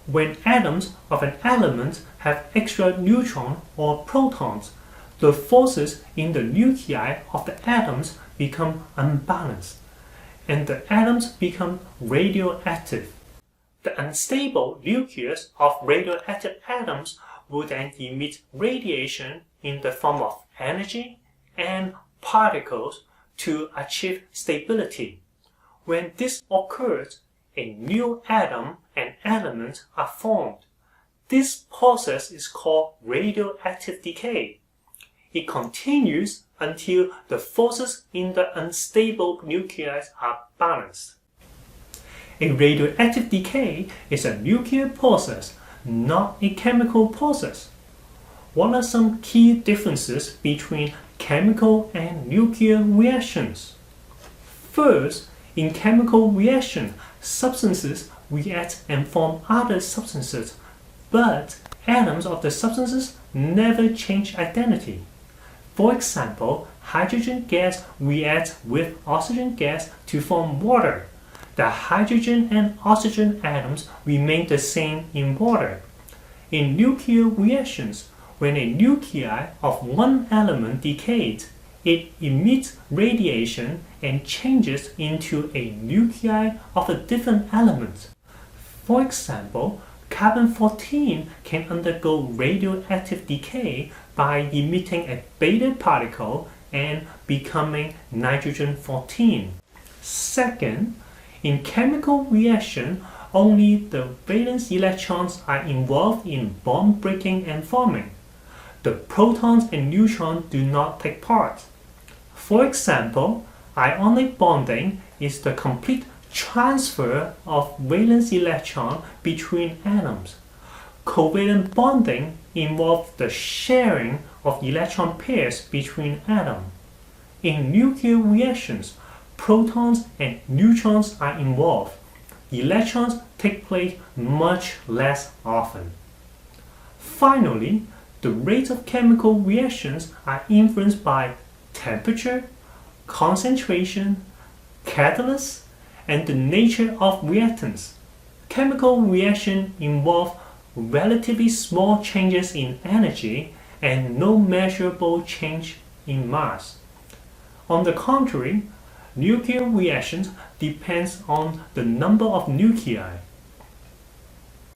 When atoms of an element have extra neutrons or protons, the forces in the nuclei of the atoms become unbalanced, and the atoms become radioactive. The unstable nucleus of radioactive atoms will then emit radiation in the form of energy and particles to achieve stability. When this occurs, a new atom and element are formed. This process is called radioactive decay. It continues until the forces in the unstable nuclei are balanced. A radioactive decay is a nuclear process, not a chemical process. What are some key differences between chemical and nuclear reactions? First, in chemical reaction, substances react and form other substances, but atoms of the substances never change identity. For example, hydrogen gas reacts with oxygen gas to form water. The hydrogen and oxygen atoms remain the same in water. In nuclear reactions, when a nuclei of one element decays, it emits radiation and changes into a nuclei of a different element. For example, carbon-14 can undergo radioactive decay by emitting a beta particle and becoming nitrogen-14. Second, in chemical reaction, only the valence electrons are involved in bond breaking and forming. The protons and neutrons do not take part. For example, ionic bonding is the complete transfer of valence electron between atoms. Covalent bonding involves the sharing of electron pairs between atoms. In nuclear reactions, protons and neutrons are involved. Electrons take place much less often. Finally, the rates of chemical reactions are influenced by temperature, concentration, catalysts, and the nature of reactants. Chemical reactions involve relatively small changes in energy and no measurable change in mass. On the contrary, nuclear reactions depend on the number of nuclei.